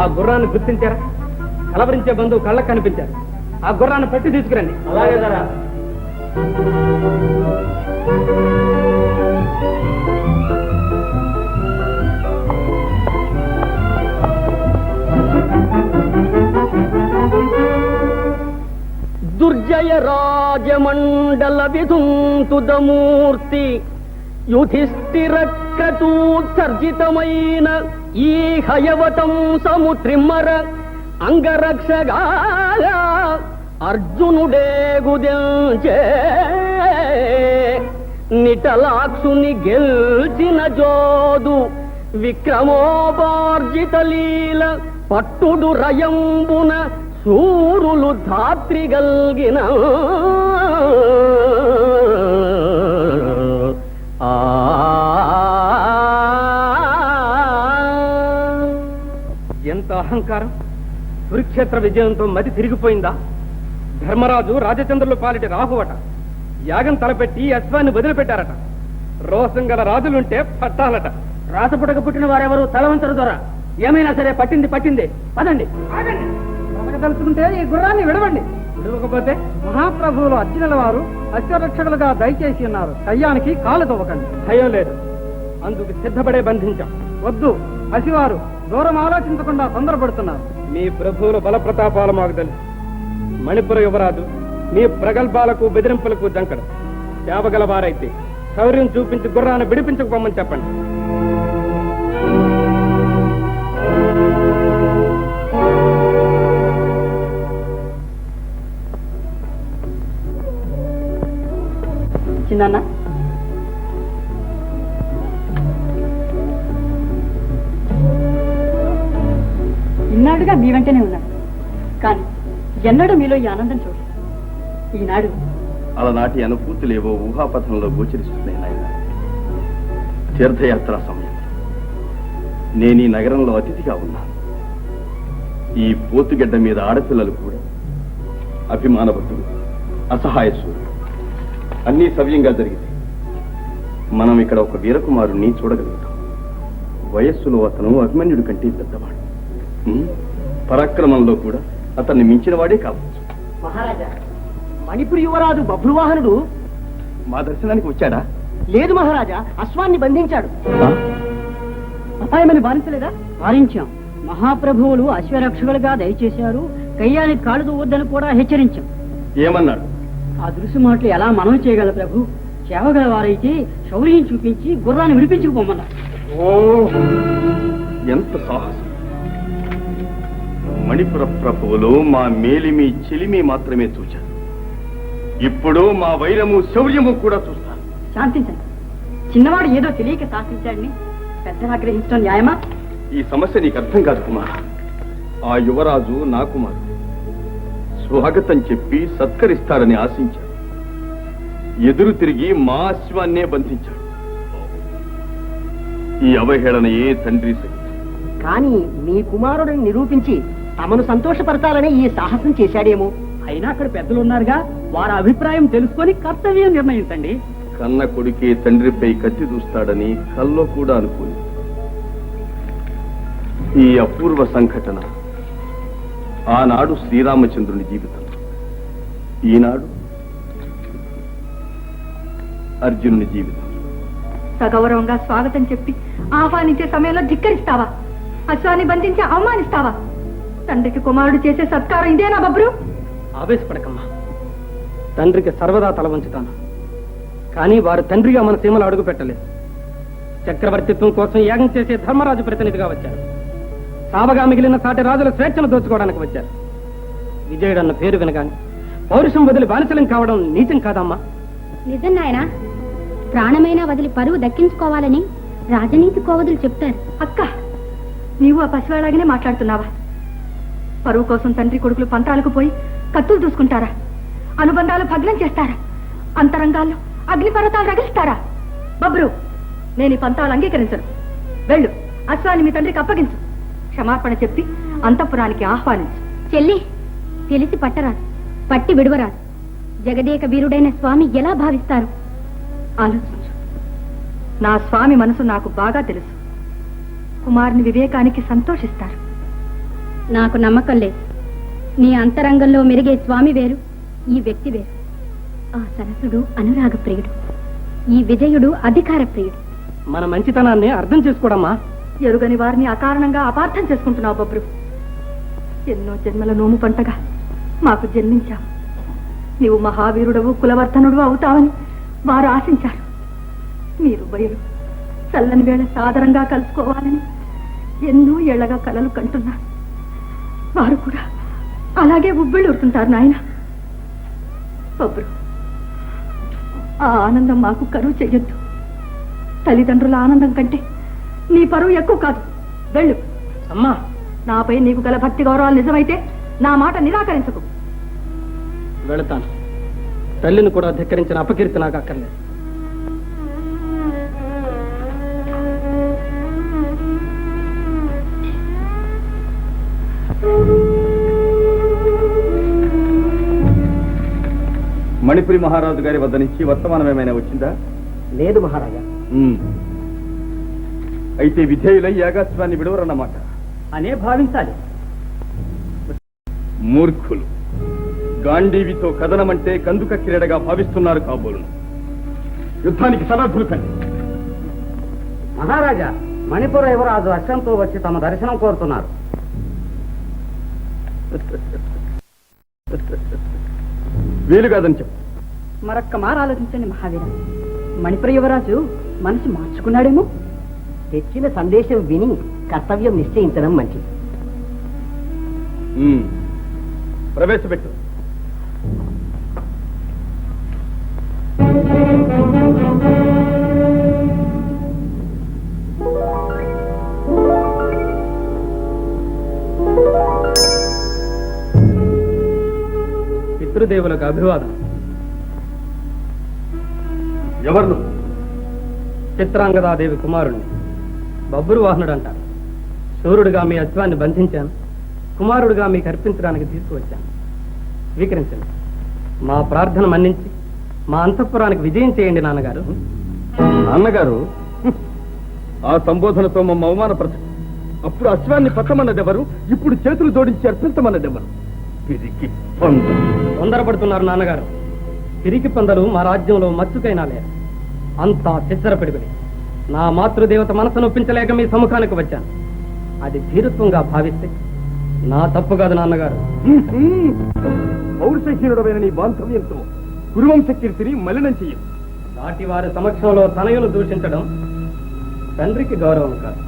ఆ గుర్రాన్ని గుర్తించారా? కలవరించే బంధువు కళ్ళకు కనిపించారు. ఆ గుర్రాన్ని పట్టి తీసుకురండి. అలాగే ధర. దుర్జయ రాజమండల విధుంతుదమూర్తి యుధిష్ఠిర క్రతూత్సర్జితమైన ఈ హయవతం సముత్రిమ్మర అంగరక్షగా అర్జునుడేగుదెంచే నిటలాక్షుని గెల్చిన జోదు విక్రమోపార్జిత లీల పట్టుడు రయంబున సూరులు ధాత్రిగల్గిన ఎంత అహంకారం! కురుక్షేత్ర విజయంతో మతి తిరిగిపోయిందా? ధర్మరాజు రాజచంద్రులు పాలిటి రాహువట. యాగం తలపెట్టి అశ్వాన్ని వదిలిపెట్టారట. రోసం గల రాజులుంటే పట్టాలట. రాసపుటక పుట్టిన వారెవరు తలవంచరు దొర. ఏమైనా సరే పట్టింది పట్టింది. పదండి. తలుచుకుంటే ఈ గుర్రాన్ని విడవండి. విడవకపోతే మహాప్రభువులు అర్జునుల వారు అశ్వరక్షకులుగా దయచేసి ఉన్నారు. కయ్యానికి కాలు తవ్వకండి. భయం లేదు, అందుకు సిద్ధపడే బంధించాం. వద్దు, పసివారు దూరం ఆలోచించకుండా తొందరపడుతున్నారు. మీ ప్రభువుల బల ప్రతాపాలు మాకు తెలుసు. మణిపుర యువరాజు మీ ప్రగల్భాలకు బెదిరింపులకు జంకడు. సేవగల వారైతే శౌర్యం చూపించి గుర్రాన్ని విడిపించకపోమని చెప్పండి. చిన్న ఇన్నాడుగా మీ వెంటనే ఉన్నాడు, కానీ ఎన్నడూ మీలో ఈ ఆనందం చూడు. ఈనాడు అలనాటి అనుభూతులేవో ఊహాపథంలో గోచరిస్తున్నాయి నాయన. తీర్థయాత్ర సమయం నేను ఈ నగరంలో అతిథిగా ఉన్నాను. ఈ పోతుగడ్డ మీద ఆడపిల్లలు కూడా అభిమానవతులు, అసహాయ సూర్యులు, అన్నీ సవ్యంగా జరిగింది. మనం ఇక్కడ ఒక వీరకుమారుణ్ణి చూడగలుగుతాం. వయస్సులో అతను అభిమన్యుడి కంటే పెద్దవాడు. పరాక్రమంలో కూడా అతన్ని మించిన వాడే కావచ్చు. మహారాజా, మణిపురి యువరాజు బభ్రువాహనుడు మా దర్శనానికి వచ్చాడా? లేదు మహారాజా, అశ్వాన్ని బంధించాడు. అపాయమని భావించలేదా? భావించాం. మహాప్రభువులు అశ్వరక్షకులుగా దయచేశారు. కయ్యానికి కాళ్ళు తవ్వొద్దని కూడా హెచ్చరించాం. ఏమన్నాడు? ఆ దృశ్య మాటలు ఎలా మనం చేయగల ప్రభు? చేవగల వారైతే శౌర్యం చూపించి గుర్రాన్ని విడిపించుకుపోమన్నారు. ఓ, ఎంత సాహసం! మణిపుర ప్రభువులు మా మేలిమి చెలిమి మాత్రమే చూచారు. ఇప్పుడు మా వైరము శౌర్యము కూడా చూస్తారు. శాంతించండి. చిన్నవాడు ఏదో తెలియక శాంతించాడని పెద్దగా గ్రహించడం న్యాయమా? ఈ సమస్య నీకు అర్థం కాదు కుమార. ఆ యువరాజు నా కుమారుడు. స్వాగతం చెప్పి సత్కరిస్తారని ఆశించాడు. ఎదురు తిరిగి మా అశ్వాన్నే బంధించాడు. ఈ అవహేళన ఏ తండ్రి సహించాడు. కానీ మీ కుమారుడిని నిరూపించి తమను సంతోషపరచాలని ఈ సాహసం చేశాడేమో. అయినా అక్కడ పెద్దలు ఉన్నారుగా, వారి అభిప్రాయం తెలుసుకొని కర్తవ్యం నిర్ణయించండి. కన్న కొడుకే తండ్రిపై కత్తి దూస్తాడని కల్లో కూడా అనుకోని ఈ అపూర్వ సంఘటన ఆనాడు శ్రీరామచంద్రుని జీవితం, ఈనాడు అర్జునుని జీవితం. సగౌరవంగా స్వాగతం చెప్పి ఆహ్వానించే సమయంలో ధిక్కరిస్తావా? అశ్వాన్ని బంధించి అవమానిస్తావా? తండ్రికి కుమారుడు చేసే సత్కారం ఇదేనా బబ్రు? ఆవేశపడకమ్మా. తండ్రికి సర్వదా తల వంచుతాను, కానీ వారు తండ్రిగా మన సీమలు అడుగు పెట్టలేదు. చక్రవర్తిత్వం కోసం యాగం చేసే ధర్మరాజు ప్రతినిధిగా వచ్చారు. సాబగా మిగిలిన సాటి రాజుల స్వేచ్ఛను దోచుకోవడానికి వచ్చారు. విజయుడన్న పేరు వినగాని పౌరుషం వదిలి బానిసలం కావడం నీచం కాదమ్మా. నిజం నాయనా, ప్రాణమైనా వదిలి పరువు దక్కించుకోవాలని రాజనీతి కోవదులు చెప్తారు. అక్క, నీవు ఆ పసివాళ్ళగానే మాట్లాడుతున్నావా? పరువు కోసం తండ్రి కొడుకులు పంతాలకు పోయి కత్తులు దూసుకుంటారా? అనుబంధాలు భగ్నం చేస్తారా? అంతరంగాల్లో అగ్నిపర్వతాలు రగిలిస్తారా? బబ్రు, నేను ఈ పంతాలు అంగీకరించను. వెళ్ళు, అశ్వాన్ని మీ తండ్రికి అప్పగించు. క్షమాపణ చెప్పి అంతఃపురానికి ఆహ్వానించు. చెల్లి, తెలిసి పట్టరాదు, పట్టి విడువరాదు. జగదేక వీరుడైన స్వామి ఎలా భావిస్తారు? ఆలోచించు. నా స్వామి మనసు నాకు బాగా తెలుసు. కుమారుని వివేకానికి సంతోషిస్తారు. నాకు నమ్మకం లేదు. నీ అంతరంగంలో మెరిగే స్వామి వేరు, ఈ వ్యక్తి వేరు. ఆ సరసుడు అనురాగ ప్రియుడు, ఈ విజయుడు అధికార ప్రియుడు. మన మంచితనాన్ని అర్థం చేసుకోడమ్మా. ఎరుగని వారిని అకారణంగా అపార్థం చేసుకుంటున్నావు బొబ్రు. ఎన్నో జన్మల నోము పంటగా మాకు జన్మించావు. నీవు మహావీరుడవు, కులవర్ధనుడు అవుతావని వారు ఆశించారు. మీరు బయలు చల్లని వేళ సాదరంగా కలుసుకోవాలని ఎన్నో ఏళ్లగా కలలు కంటున్నారు. వారు కూడా అలాగే ఉబ్బిళ్ళూరుతుంటారు నాయన. బొబ్రు, ఆ ఆనందం మాకు కరువు చెయ్యొద్దు. తల్లిదండ్రుల ఆనందం కంటే నీ పరువు ఎక్కువ కాదు. వెళ్ళు. అమ్మా, నాపై నీకు గల భక్తి గౌరవాలు నిజమైతే నా మాట నిరాకరించకు. వెళతాను. తల్లిని కూడా ధిక్కరించిన అపకీర్తి నాకు అక్కర్లేదు. మణిపురి మహారాజు గారి వద్ద నుంచి వర్తమానం ఏమైనా వచ్చిందా? లేదు మహారాజా. అయితే విధేయులై యాగాశ్వాన్ని విడవరన్నమాట అనే భావించాలి. మూర్ఖులు. గాంధీవితో కథనమంటే కందుక క్రీడగా భావిస్తున్నారు కాబోలును. యుద్ధానికి సన్నద్ధులు కండి. మహారాజా, మణిపుర యువరాజు అశ్వంతో వచ్చి తమ దర్శనం కోరుతున్నారు. వీలు కాదని చెప్పు. మరొక్క మారు ఆలోచించండి మహావీర. మణిపుర యువరాజు మనసు మార్చుకున్నాడేమో. తెచ్చిన సందేశం విని కర్తవ్యం నిశ్చయించడం మంచిది. ప్రవేశపెట్టు. పితృదేవులకు అభివాదం. ఎవరు? చిత్రాంగదాదేవి కుమారుణ్ణి. బబ్బురు వాహనుడు అంటారు. సూర్యుడిగా మీ అశ్వాన్ని బంధించాను, కుమారుడిగా మీకు అర్పించడానికి తీసుకువచ్చాను. స్వీకరించండి. మా ప్రార్థన మన్నించి మా అంతఃపురానికి విజయం చేయండి నాన్నగారు. నాన్నగారు, ఆ సంబోధనతో మమ్మ అవమానపరచు. అప్పుడు అశ్వాన్ని పట్టమన్నదెవరు? ఇప్పుడు చేతులు జోడించి అర్పించమన్నదెవరు? పిరికి పంద. తొందరపడుతున్నారు నాన్నగారు. పిరికి పందలు మా రాజ్యంలో మచ్చుకైనా లేరు. అంతా చిచ్చర పిడుగుని. నా మాతృదేవత మనసు నొప్పించలేక మీ సముఖానికి వచ్చాను. అది ధీరత్వంగా భావిస్తే నా తప్పు కాదు నాన్నగారు. పౌరుషహీనుడమైన నీ బాంధవ్యంతో కురువంశ కీర్తిని మలినం చెయ్యం. దాటి వారి సమక్షంలో తనయులు దూషించడం తండ్రికి గౌరవం కాదు.